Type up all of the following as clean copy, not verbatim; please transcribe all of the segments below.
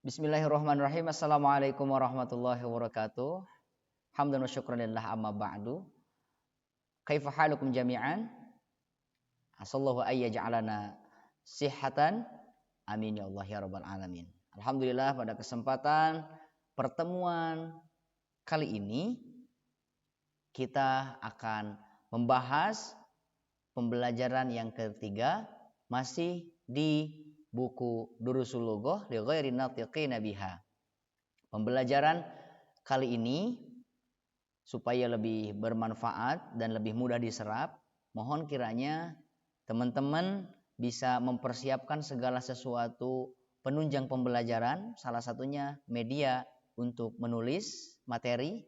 Bismillahirrahmanirrahim. Assalamualaikum warahmatullahi wabarakatuh. Hamdan wa syukran lillah amma ba'du. Kaifa halukum jami'an? Asallahu ayya ja'alana sihhatan. Amin ya Allah ya rabbal alamin. Alhamdulillah pada kesempatan pertemuan kali ini kita akan membahas pembelajaran yang ketiga masih di buku Durusul Lughah li ghairi natiqina biha. Pembelajaran kali ini supaya lebih bermanfaat dan lebih mudah diserap, mohon kiranya teman-teman bisa mempersiapkan segala sesuatu penunjang pembelajaran, salah satunya media untuk menulis materi,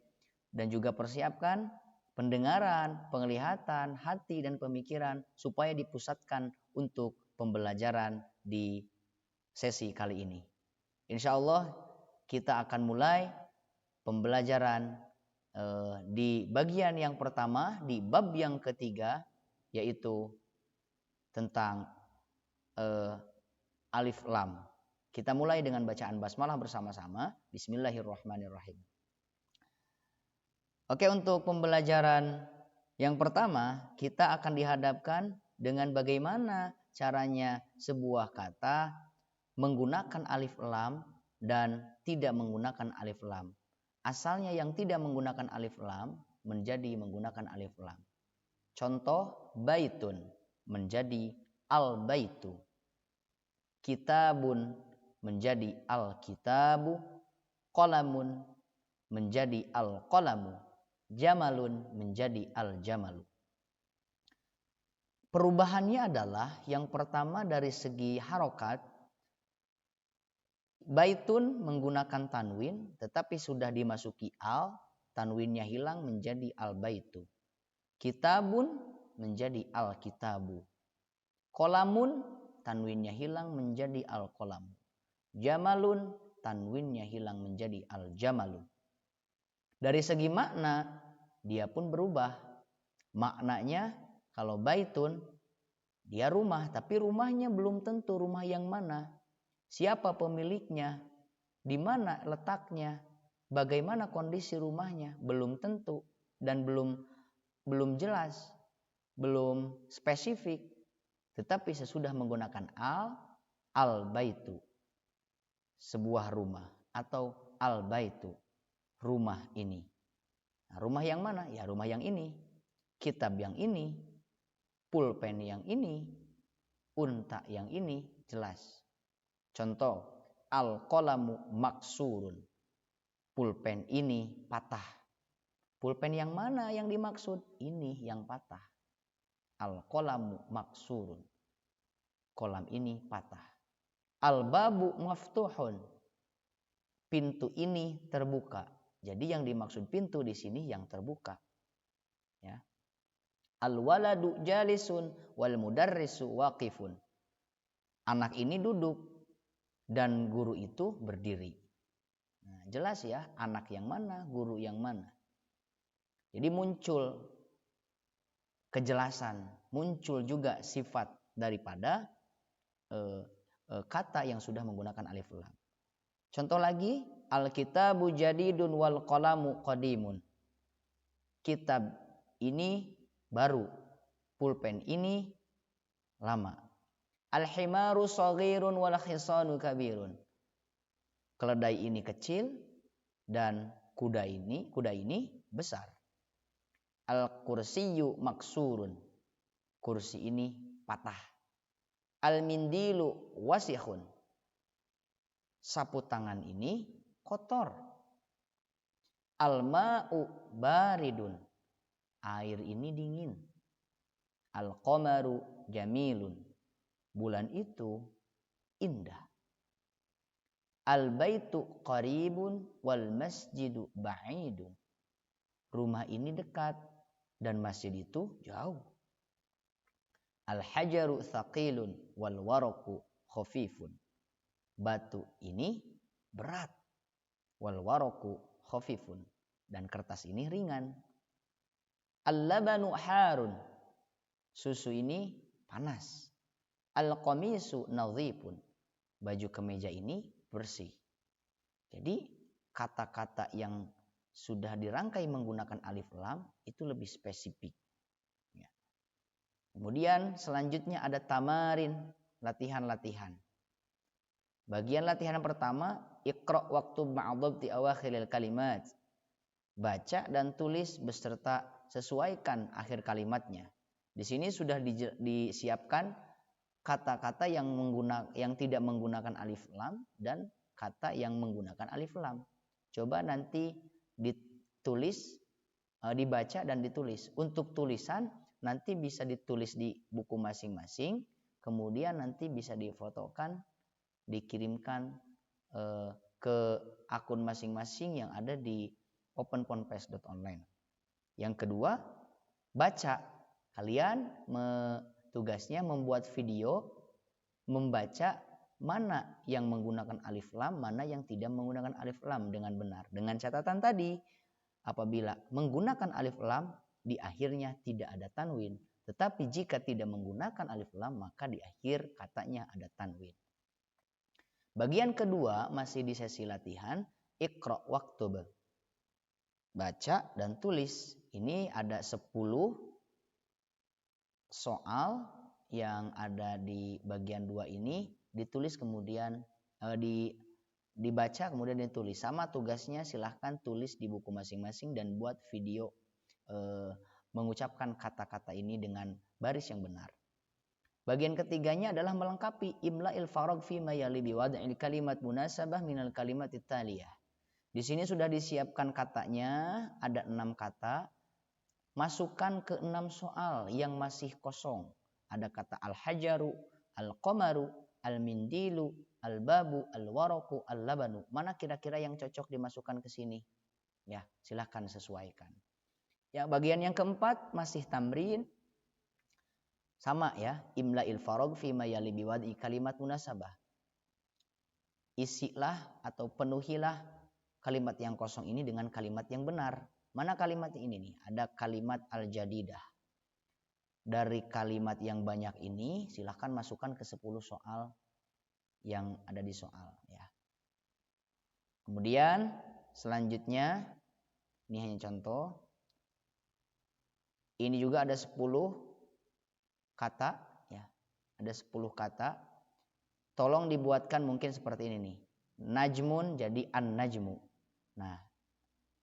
dan juga persiapkan pendengaran, penglihatan, hati dan pemikiran supaya dipusatkan untuk pembelajaran di sesi kali ini. Insya Allah kita akan mulai pembelajaran di bagian yang pertama, di bab yang ketiga, yaitu tentang alif lam. Kita mulai dengan bacaan basmalah bersama-sama. Bismillahirrahmanirrahim. Oke, untuk pembelajaran yang pertama kita akan dihadapkan dengan bagaimana caranya sebuah kata menggunakan alif lam dan tidak menggunakan alif lam. Asalnya yang tidak menggunakan alif lam menjadi menggunakan alif lam. Contoh, baitun menjadi al-baitu. Kitabun menjadi al-kitabu. Qalamun menjadi al-qalamu. Jamalun menjadi al-jamalu. Perubahannya adalah yang pertama dari segi harokat, baitun menggunakan tanwin tetapi sudah dimasuki al, tanwinnya hilang menjadi al-baitu. Kitabun menjadi al-kitabu. Qalamun tanwinnya hilang menjadi al-qalamu. Jamalun tanwinnya hilang menjadi al-jamalu. Dari segi makna dia pun berubah. Maknanya kalau baitun dia rumah, tapi rumahnya belum tentu rumah yang mana. Siapa pemiliknya? Di mana letaknya? Bagaimana kondisi rumahnya? Belum tentu dan belum jelas, belum spesifik. Tetapi sesudah menggunakan al-baitu, sebuah rumah, atau al-baitu, rumah ini. Nah, rumah yang mana? Ya rumah yang ini. Kitab yang ini, pulpen yang ini, unta yang ini, jelas. Contoh, al-qalamu maksurun. Pulpen ini patah. Pulpen yang mana yang dimaksud? Ini yang patah. Al-qalamu maksurun. Kolam ini patah. Al-babu maftuhun. Pintu ini terbuka. Jadi yang dimaksud pintu di sini yang terbuka. Ya. Al-waladu jalisun wal mudarrisu waqifun. Anak ini duduk dan guru itu berdiri. Nah, jelas ya, anak yang mana, guru yang mana. Jadi muncul kejelasan, muncul juga sifat daripada kata yang sudah menggunakan alif lam. Contoh lagi, al-kitabu jadidun wal qalamu qadimun. Kitab ini baru, pulpen ini lama. Al-himaru saghirun wal khisanu kabirun. Keledai ini kecil dan kuda ini besar. Al-kursiyyu maksurun. Kursi ini patah. Al-mindilu wasikhun. Sapu tangan ini kotor. Al-ma'u baridun. Air ini dingin. Al-qamaru jamilun. Bulan itu indah. Al-baitu qaribun wal masjidu ba'idun. Rumah ini dekat dan masjid itu jauh. Al-hajaru thaqilun wal waraku khafifun. Batu ini berat. Wal waraku khafifun. Dan kertas ini ringan. Al-labanu harun. Susu ini panas. Al-qamisu nadhifun. Baju kemeja ini bersih. Jadi kata-kata yang sudah dirangkai menggunakan alif lam itu lebih spesifik. Ya. Kemudian selanjutnya ada tamarin, latihan-latihan. Bagian latihan yang pertama, iqra' waktu ma'adhabti awakhiril kalimat. Baca dan tulis beserta sesuaikan akhir kalimatnya. Di sini sudah disiapkan kata-kata yang tidak menggunakan alif lam dan kata yang menggunakan alif lam. Coba nanti ditulis, dibaca dan ditulis. Untuk tulisan nanti bisa ditulis di buku masing-masing, kemudian nanti bisa difotokan, dikirimkan ke akun masing-masing yang ada di openponpes.online. Yang kedua, baca. Kalian tugasnya membuat video membaca mana yang menggunakan alif lam, mana yang tidak menggunakan alif lam dengan benar. Dengan catatan tadi, apabila menggunakan alif lam, di akhirnya tidak ada tanwin. Tetapi jika tidak menggunakan alif lam, maka di akhir katanya ada tanwin. Bagian kedua masih di sesi latihan, iqra' waktub. Baca dan tulis. Ini ada 10 soal yang ada di bagian 2 ini, ditulis kemudian dibaca kemudian ditulis. Sama tugasnya, silahkan tulis di buku masing-masing dan buat video mengucapkan kata-kata ini dengan baris yang benar. Bagian ketiganya adalah melengkapi imla'il farag fi ma yali biwad'il kalimat munasabah minal kalimat taliyah. Di sini sudah disiapkan katanya, ada 6 kata. Masukkan ke 6 soal yang masih kosong. Ada kata al-hajaru, al-qamaru, al-mindilu, al-babu, al-waraku, al-labanu. Mana kira-kira yang cocok dimasukkan ke sini? Ya, silahkan sesuaikan. Ya, bagian yang keempat masih tamrin. Sama ya, imla'il farag fi ma yali biwad'i kalimat munasabah. Isilah atau penuhilah kalimat yang kosong ini dengan kalimat yang benar. Mana kalimat ini nih? Ada kalimat al-jadidah. Dari kalimat yang banyak ini silahkan masukkan ke 10 soal yang ada di soal ya. Kemudian selanjutnya, ini hanya contoh. Ini juga ada 10 kata ya. Ada 10 kata. Tolong dibuatkan mungkin seperti ini nih. Najmun jadi an-najmu. Nah,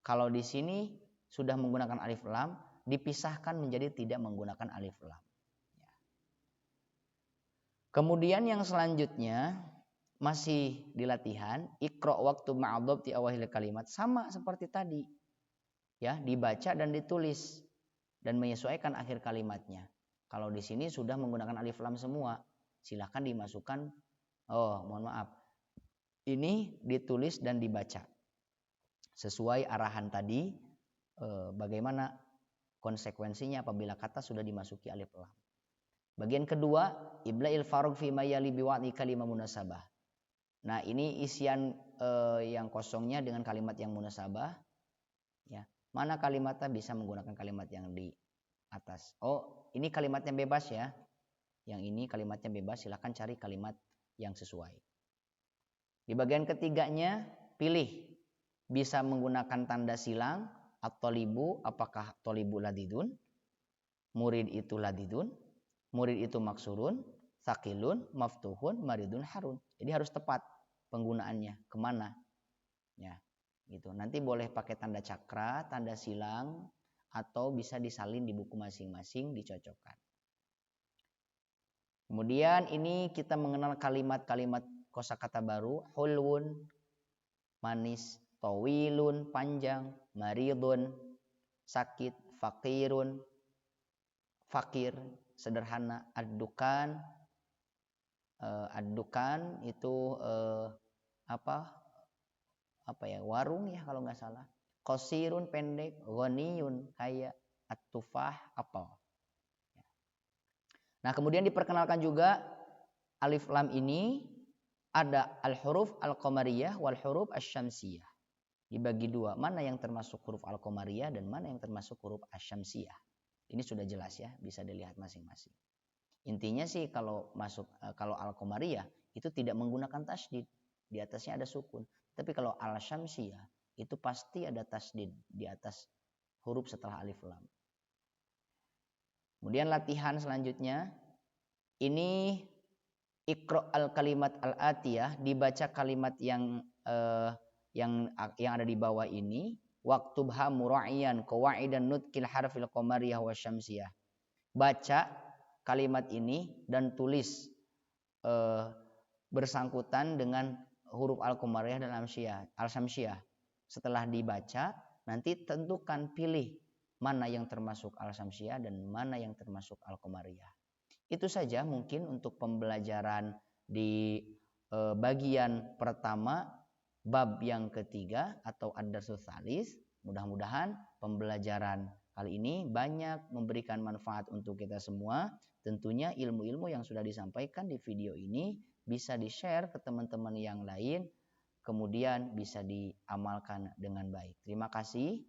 kalau di sini sudah menggunakan alif lam, dipisahkan menjadi tidak menggunakan alif lam. Ya. Kemudian yang selanjutnya masih di latihan, iqra' waktu ma'adhabti awahil kalimat, sama seperti tadi. Ya, dibaca dan ditulis dan menyesuaikan akhir kalimatnya. Kalau di sini sudah menggunakan alif lam semua, silakan dimasukkan. Oh, mohon maaf. Ini ditulis dan dibaca sesuai arahan tadi, bagaimana konsekuensinya apabila kata sudah dimasuki alif lam. Bagian kedua, ibla'il farag fi ma yali biwad'i kalimah munasabah. Nah, ini isian yang kosongnya dengan kalimat yang munasabah. Ya, mana kalimatnya bisa menggunakan kalimat yang di atas. Oh, ini kalimatnya bebas ya. Yang ini kalimatnya bebas, silakan cari kalimat yang sesuai. Di bagian ketiganya, pilih bisa menggunakan tanda silang at-thalibu, apakah thalibu ladidun, murid itu ladidun, murid itu maksurun, sakilun, maftuhun, maridun harun. Jadi harus tepat penggunaannya, kemana ya gitu. Nanti boleh pakai tanda cakra, tanda silang, atau bisa disalin di buku masing-masing, dicocokkan. Kemudian ini kita mengenal kalimat-kalimat kosakata baru. Hulwun, manis. Tawilun, panjang. Maridun, sakit. Fakirun, fakir, sederhana. Ad-dukan, ad-dukan itu apa ya, warung ya kalau nggak salah. Qasirun, pendek. Ghaniyun, kaya. At-tufah, apel. Nah, kemudian diperkenalkan juga alif lam ini ada al-huruf al-qamariyah wal huruf asy-syamsiyah. Dibagi dua, mana yang termasuk huruf al-qamariyah dan mana yang termasuk huruf asy-syamsiyah. Ini sudah jelas ya, bisa dilihat masing-masing. Intinya sih kalau al-qamariyah itu tidak menggunakan tasydid, di atasnya ada sukun. Tapi kalau al-syamsiyah itu pasti ada tasdid di atas huruf setelah alif lam. Kemudian latihan selanjutnya, ini iqra al-kalimat al-atiyah, dibaca kalimat yang ada di bawah ini, waktubha mura'iyan qawaidan nutqil harfil qamariyah wasyamsiyah. Baca kalimat ini dan tulis bersangkutan dengan huruf al-qamariyah dan al-syamsiyah. Setelah dibaca, nanti tentukan, pilih mana yang termasuk al-syamsiyah dan mana yang termasuk al-qamariyah. Itu saja mungkin untuk pembelajaran di bagian pertama bab yang ketiga atau ad-darsus tsalis. Mudah-mudahan pembelajaran kali ini banyak memberikan manfaat untuk kita semua. Tentunya ilmu-ilmu yang sudah disampaikan di video ini bisa di-share ke teman-teman yang lain, kemudian bisa diamalkan dengan baik. Terima kasih.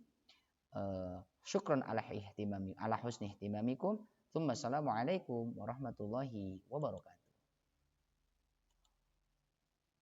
Syukran ala husni ihtimamikum. Assalamualaikum warahmatullahi wabarakatuh.